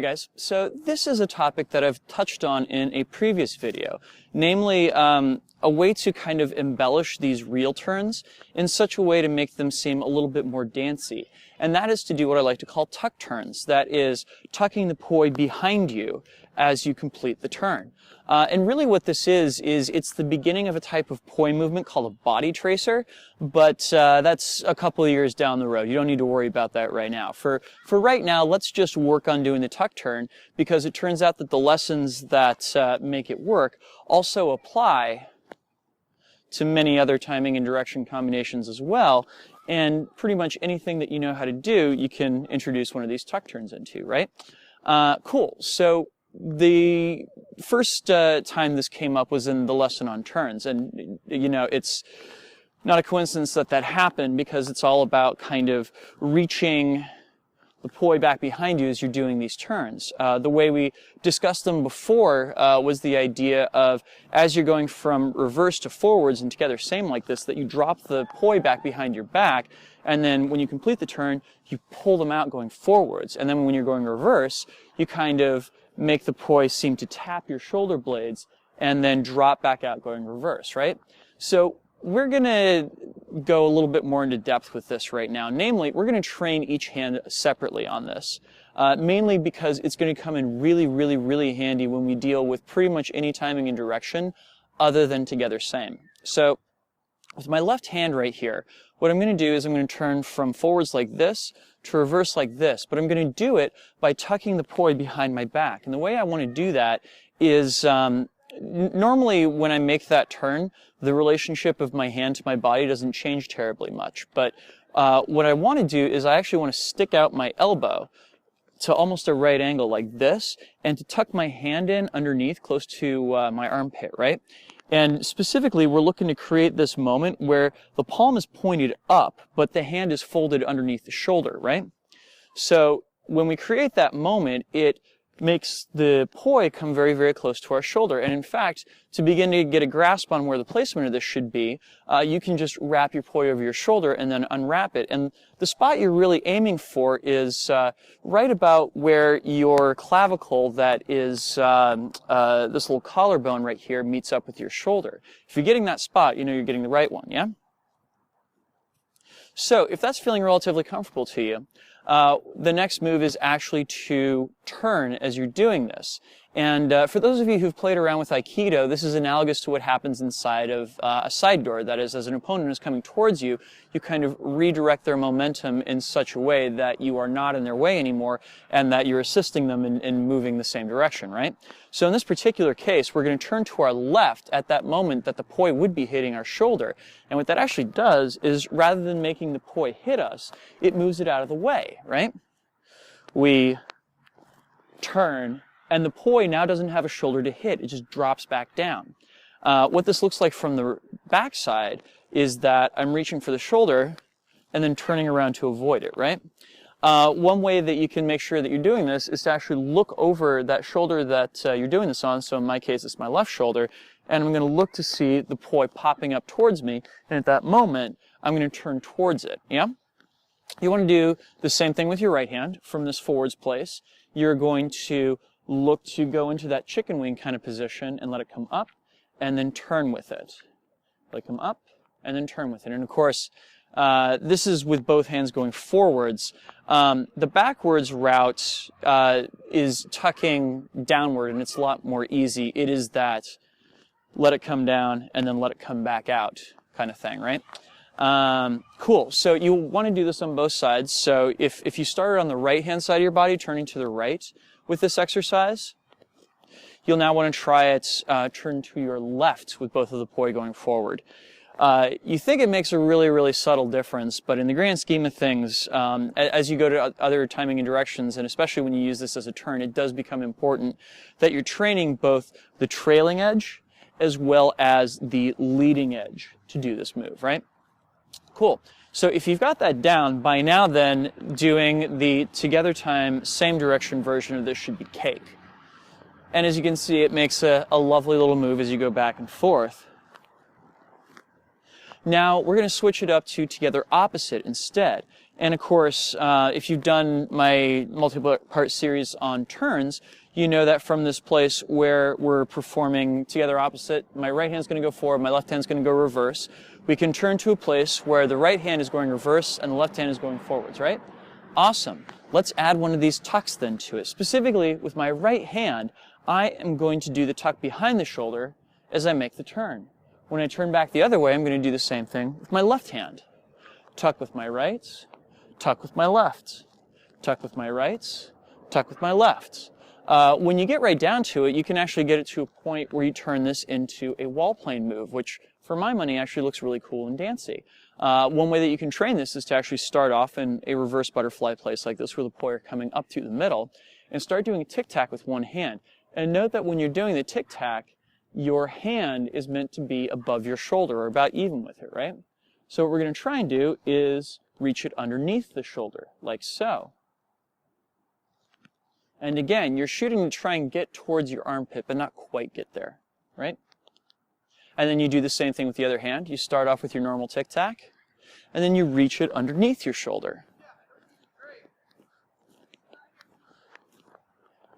there guys, so this is a topic that I've touched on in a previous video, namely a way to kind of embellish these reel turns in such a way to make them seem a little bit more dancey. And that is to do what I like to call tuck turns. That is tucking the poi behind you as you complete the turn. And really what this is it's the beginning of a type of poi movement called a body tracer, but that's a couple of years down the road. You don't need to worry about that right now. For right now, let's just work on doing the tuck turn, because it turns out that the lessons that make it work also apply to many other timing and direction combinations as well. And pretty much anything that you know how to do, you can introduce one of these tuck turns into, right? Cool. So the first time this came up was in the lesson on turns, and you know, it's not a coincidence that that happened, because it's all about kind of reaching the poi back behind you as you're doing these turns. The way we discussed them before was the idea of, as you're going from reverse to forwards and together same like this, that you drop the poi back behind your back, and then when you complete the turn, you pull them out going forwards. And then when you're going reverse, you kind of make the poi seem to tap your shoulder blades and then drop back out going reverse, right? So we're going to go a little bit more into depth with this right now. Namely, we're going to train each hand separately on this, mainly because it's going to come in really, really, really handy when we deal with pretty much any timing and direction other than together same. So with my left hand right here, what I'm going to do is I'm going to turn from forwards like this to reverse like this, but I'm going to do it by tucking the poi behind my back. And the way I want to do that is normally when I make that turn, the relationship of my hand to my body doesn't change terribly much. But what I want to do is I actually want to stick out my elbow to almost a right angle like this, and to tuck my hand in underneath close to my armpit, right? And specifically, we're looking to create this moment where the palm is pointed up, but the hand is folded underneath the shoulder, right? So when we create that moment, it makes the poi come very, very close to our shoulder. And in fact, to begin to get a grasp on where the placement of this should be, you can just wrap your poi over your shoulder and then unwrap it. And the spot you're really aiming for is right about where your clavicle, that is this little collarbone right here, meets up with your shoulder. If you're getting that spot, you know you're getting the right one, yeah? So if that's feeling relatively comfortable to you, the next move is actually to turn as you're doing this. And for those of you who've played around with Aikido, this is analogous to what happens inside of a side door. That is, as an opponent is coming towards you, you kind of redirect their momentum in such a way that you are not in their way anymore, and that you're assisting them in moving the same direction, right? So in this particular case, we're going to turn to our left at that moment that the poi would be hitting our shoulder. And what that actually does is, rather than making the poi hit us, it moves it out of the way, right? We turn, and the poi now doesn't have a shoulder to hit. It just drops back down. What this looks like from the back side is that I'm reaching for the shoulder and then turning around to avoid it, right? One way that you can make sure that you're doing this is to actually look over that shoulder that you're doing this on. So in my case, it's my left shoulder, and I'm going to look to see the poi popping up towards me, and at that moment, I'm going to turn towards it, yeah? You want to do the same thing with your right hand from this forwards place. You're going to look to go into that chicken wing kind of position and let it come up, and then turn with it. Let it come up, and then turn with it. And of course, this is with both hands going forwards. The backwards route is tucking downward, and it's a lot more easy. It is that let it come down and then let it come back out kind of thing, right? Cool. So you want to do this on both sides. So if you started on the right-hand side of your body, turning to the right with this exercise, you'll now want to try it, turn to your left with both of the poi going forward. You think it makes a really, really subtle difference, but in the grand scheme of things, as you go to other timing and directions, and especially when you use this as a turn, it does become important that you're training both the trailing edge as well as the leading edge to do this move, right? Cool. So if you've got that down, by now then, doing the together time, same direction version of this should be cake. And as you can see, it makes a lovely little move as you go back and forth. Now we're going to switch it up to together opposite instead. And of course, if you've done my multi-part series on turns, you know that from this place where we're performing together opposite, my right hand's going to go forward, my left hand's going to go reverse. We can turn to a place where the right hand is going reverse and the left hand is going forwards, right? Awesome. Let's add one of these tucks then to it. Specifically, with my right hand, I am going to do the tuck behind the shoulder as I make the turn. When I turn back the other way, I'm going to do the same thing with my left hand. Tuck with my right, tuck with my left, tuck with my right, tuck with my left. When you get right down to it, you can actually get it to a point where you turn this into a wall plane move, which for my money actually looks really cool and dancey. One way that you can train this is to actually start off in a reverse butterfly place like this, where the poi are coming up through the middle, and start doing a tic-tac with one hand. And note that when you're doing the tic-tac, your hand is meant to be above your shoulder, or about even with it, right? So what we're going to try and do is reach it underneath the shoulder, like so. And again, you're shooting to try and get towards your armpit, but not quite get there, right? And then you do the same thing with the other hand. You start off with your normal tic-tac, and then you reach it underneath your shoulder.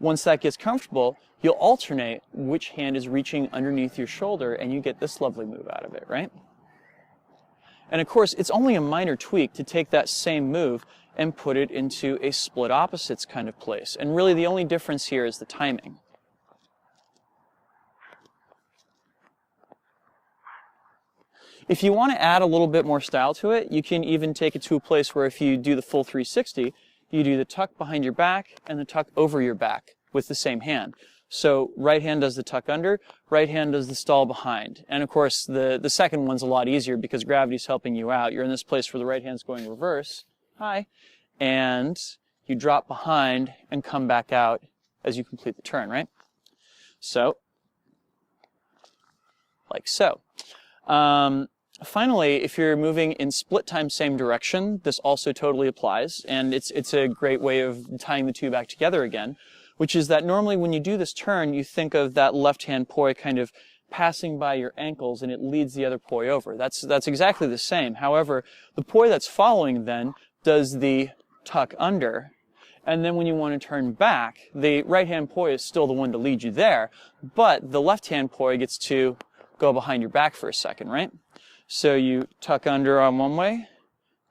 Once that gets comfortable, you'll alternate which hand is reaching underneath your shoulder, and you get this lovely move out of it, right? And of course, it's only a minor tweak to take that same move and put it into a split opposites kind of place. And really the only difference here is the timing. If you want to add a little bit more style to it, you can even take it to a place where if you do the full 360, you do the tuck behind your back and the tuck over your back with the same hand. So right hand does the tuck under, right hand does the stall behind. And of course, the second one's a lot easier because gravity's helping you out. You're in this place where the right hand's going reverse, hi, and you drop behind and come back out as you complete the turn, right? So, like so. Finally, if you're moving in split time same direction, this also totally applies, and it's a great way of tying the two back together again, which is that normally when you do this turn, you think of that left-hand poi kind of passing by your ankles and it leads the other poi over. That's exactly the same. However, the poi that's following then does the tuck under, and then when you want to turn back, the right-hand poi is still the one to lead you there, but the left-hand poi gets to go behind your back for a second, right? So you tuck under on one way,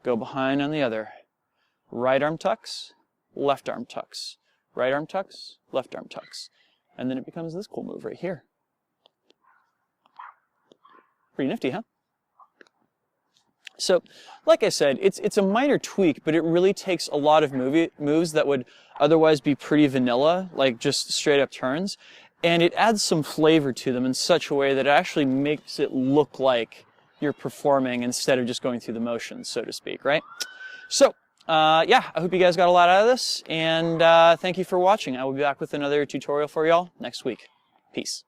go behind on the other. Right arm tucks, left arm tucks. Right arm tucks, left arm tucks. And then it becomes this cool move right here. Pretty nifty, huh? So, like I said, it's a minor tweak, but it really takes a lot of moves that would otherwise be pretty vanilla, like just straight up turns, and it adds some flavor to them in such a way that it actually makes it look like you're performing instead of just going through the motions, so to speak, right? So, yeah, I hope you guys got a lot out of this, and thank you for watching. I will be back with another tutorial for y'all next week. Peace.